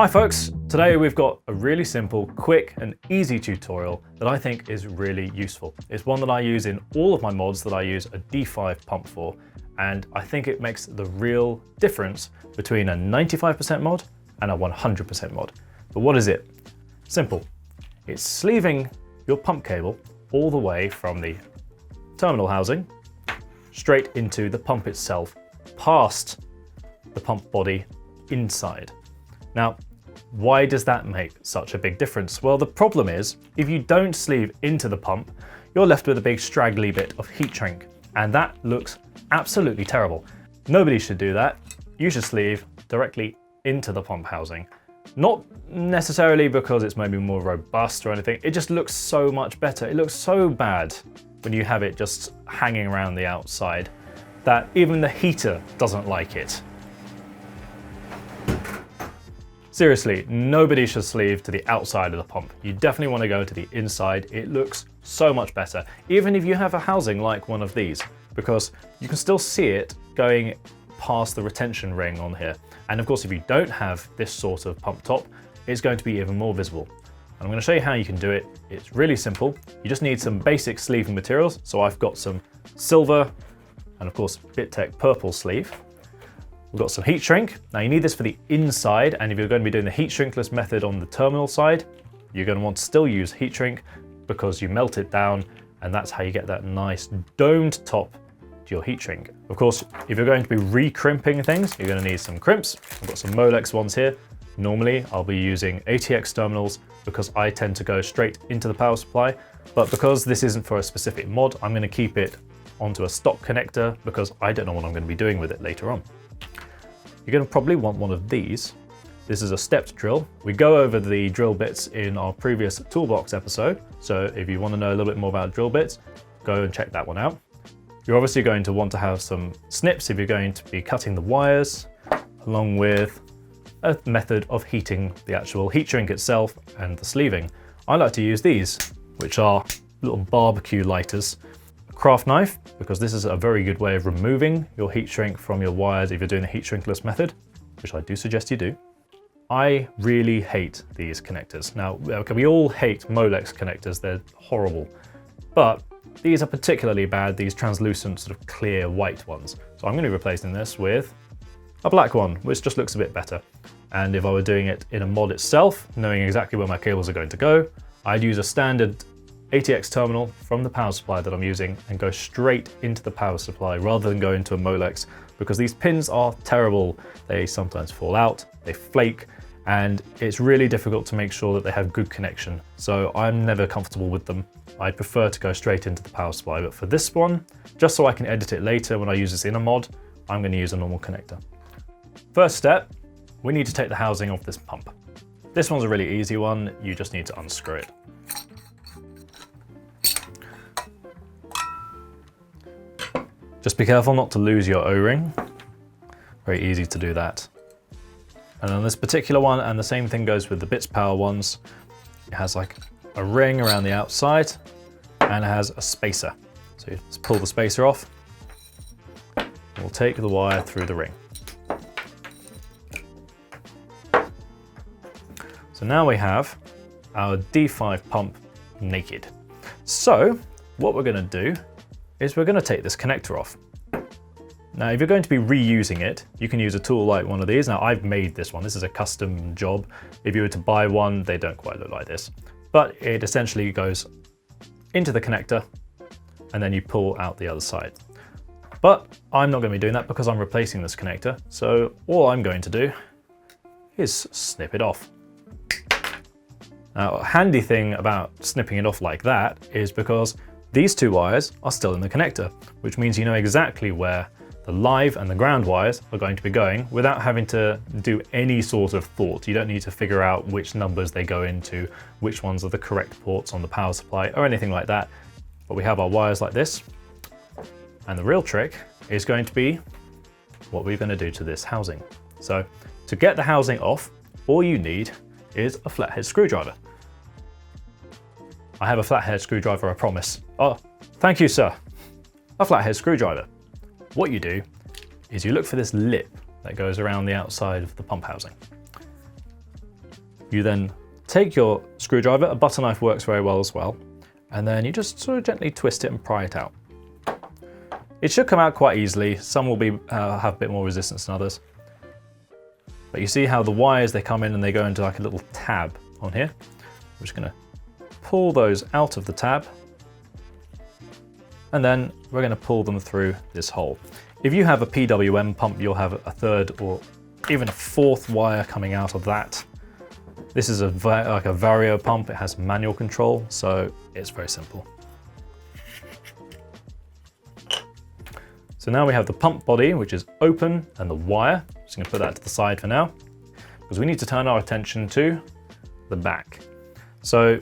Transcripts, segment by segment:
Hi folks, today we've got a really simple, quick and easy tutorial that I think is really useful. It's one that I use in all of my mods that I use a D5 pump for, and I think it makes the real difference between a 95% mod and a 100% mod. But what is it? Simple. It's sleeving your pump cable all the way from the terminal housing straight into the pump itself, past the pump body inside. Now, why does that make such a big difference? Well, the problem is, if you don't sleeve into the pump, you're left with a big straggly bit of heat shrink, and that looks absolutely terrible. Nobody should do that. You should sleeve directly into the pump housing. Not necessarily because it's maybe more robust or anything, it just looks so much better. It looks so bad when you have it just hanging around the outside that even the heater doesn't like it. Seriously, nobody should sleeve to the outside of the pump. You definitely want to go to the inside. It looks so much better, even if you have a housing like one of these, because you can still see it going past the retention ring on here. And of course, if you don't have this sort of pump top, it's going to be even more visible. I'm going to show you how you can do it. It's really simple. You just need some basic sleeving materials. So I've got some silver and of course BitTech purple sleeve. We've got some heat shrink. Now you need this for the inside, and if you're going to be doing the heat shrinkless method on the terminal side, you're going to want to still use heat shrink because you melt it down, and that's how you get that nice domed top to your heat shrink. Of course, if you're going to be re-crimping things, you're going to need some crimps. I've got some Molex ones here. Normally, I'll be using ATX terminals because I tend to go straight into the power supply, but because this isn't for a specific mod, I'm going to keep it onto a stock connector because I don't know what I'm going to be doing with it later on. You're going to probably want one of these. This is a stepped drill. We go over the drill bits in our previous toolbox episode, so if you want to know a little bit more about drill bits, go and check that one out. You're obviously going to want to have some snips if you're going to be cutting the wires, along with a method of heating the actual heat shrink itself and the sleeving. I like to use these, which are little barbecue lighters. Craft knife, because this is a very good way of removing your heat shrink from your wires if you're doing the heat shrinkless method, which I do suggest you do. I really hate these connectors. Now, okay, we all hate Molex connectors, they're horrible, but these are particularly bad, these translucent sort of clear white ones. So I'm going to be replacing this with a black one, which just looks a bit better. And if I were doing it in a mod itself, knowing exactly where my cables are going to go, I'd use a standard ATX terminal from the power supply that I'm using and go straight into the power supply rather than go into a Molex, because these pins are terrible. They sometimes fall out, they flake, and it's really difficult to make sure that they have good connection. So I'm never comfortable with them. I prefer to go straight into the power supply, but for this one, just so I can edit it later when I use this in a mod, I'm going to use a normal connector. First step, we need to take the housing off this pump. This one's a really easy one. You just need to unscrew it. Just be careful not to lose your O-ring. Very easy to do that. And on this particular one, and the same thing goes with the Bits Power ones, it has like a ring around the outside and it has a spacer. So you just pull the spacer off. We'll take the wire through the ring. So now we have our D5 pump naked. So what we're going to do is we're going to take this connector off. Now, if you're going to be reusing it, you can use a tool like one of these. Now, I've made this one. This is a custom job. If you were to buy one, they don't quite look like this. But it essentially goes into the connector and then you pull out the other side. But I'm not going to be doing that because I'm replacing this connector. So all I'm going to do is snip it off. Now, a handy thing about snipping it off like that is because these two wires are still in the connector, which means you know exactly where the live and the ground wires are going to be going without having to do any sort of thought. You don't need to figure out which numbers they go into, which ones are the correct ports on the power supply or anything like that. But we have our wires like this. And the real trick is going to be what we're going to do to this housing. So to get the housing off, all you need is a flathead screwdriver. I have a flathead screwdriver, I promise. Oh, thank you, sir. A flathead screwdriver. What you do is you look for this lip that goes around the outside of the pump housing. You then take your screwdriver, a butter knife works very well as well, and then you just sort of gently twist it and pry it out. It should come out quite easily. Some will be have a bit more resistance than others. But you see how the wires, they come in and they go into like a little tab on here. We're just gonna pull those out of the tab, and then we're gonna pull them through this hole. If you have a PWM pump, you'll have a third or even a fourth wire coming out of that. This is like a Vario pump. It has manual control, so it's very simple. So now we have the pump body, which is open, and the wire. Just gonna put that to the side for now, because we need to turn our attention to the back. So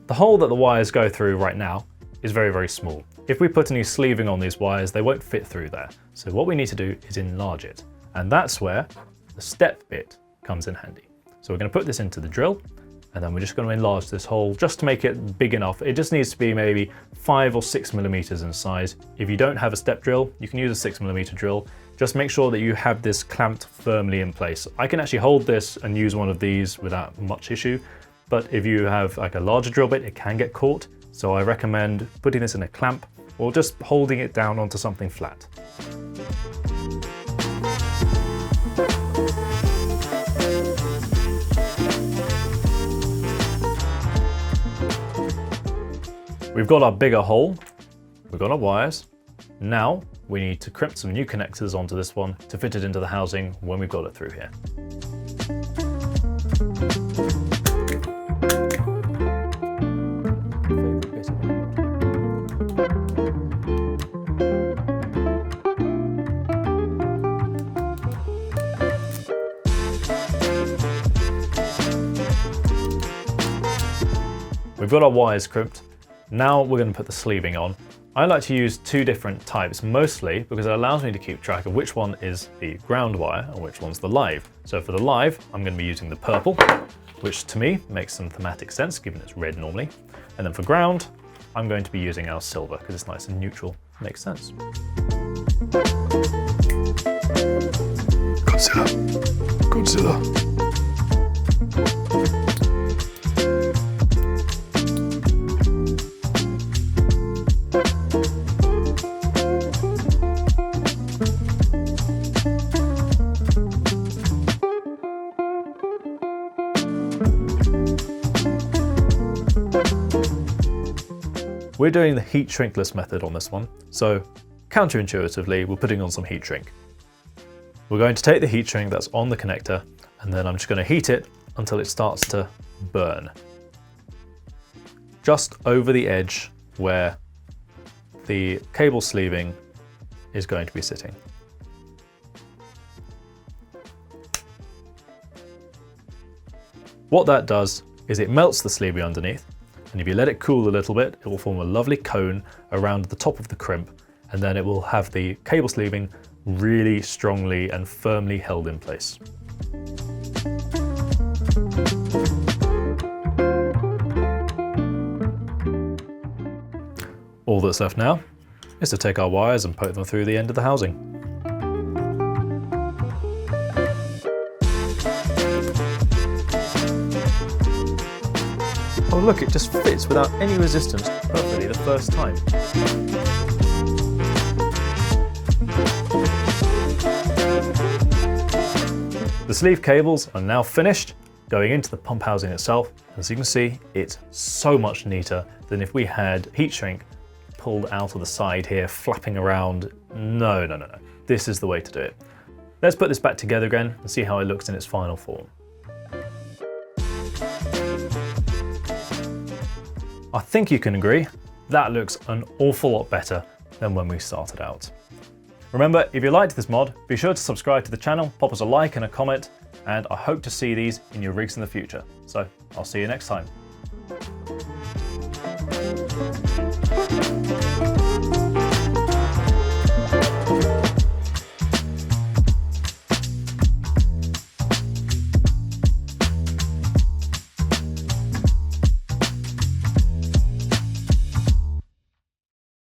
the hole that the wires go through right now is very, very small. If we put any sleeving on these wires, they won't fit through there. So what we need to do is enlarge it. And that's where the step bit comes in handy. So we're gonna put this into the drill, and then we're just gonna enlarge this hole just to make it big enough. It just needs to be maybe 5 or 6 millimeters in size. If you don't have a step drill, you can use a 6mm drill. Just make sure that you have this clamped firmly in place. I can actually hold this and use one of these without much issue, but if you have like a larger drill bit, it can get caught. So I recommend putting this in a clamp or just holding it down onto something flat. We've got our bigger hole, we've got our wires. Now we need to crimp some new connectors onto this one to fit it into the housing when we've got it through here. We've got our wires crimped. Now we're going to put the sleeving on. I like to use 2 different types, mostly because it allows me to keep track of which one is the ground wire and which one's the live. So for the live, I'm going to be using the purple, which to me makes some thematic sense given it's red normally. And then for ground, I'm going to be using our silver because it's nice and neutral. Makes sense. Godzilla. We're doing the heat shrinkless method on this one, so counterintuitively we're putting on some heat shrink. We're going to take the heat shrink that's on the connector, and then I'm just going to heat it until it starts to burn. Just over the edge where the cable sleeving is going to be sitting. What that does is it melts the sleeving underneath, and if you let it cool a little bit, it will form a lovely cone around the top of the crimp, and then it will have the cable sleeving really strongly and firmly held in place. All that's left now is to take our wires and poke them through the end of the housing. Oh look, it just fits without any resistance perfectly the first time. The sleeve cables are now finished, going into the pump housing itself. As you can see, it's so much neater than if we had heat shrink pulled out of the side here, flapping around. No. This is the way to do it. Let's put this back together again and see how it looks in its final form. I think you can agree, that looks an awful lot better than when we started out. Remember, if you liked this mod, be sure to subscribe to the channel, pop us a like and a comment, and I hope to see these in your rigs in the future. So I'll see you next time.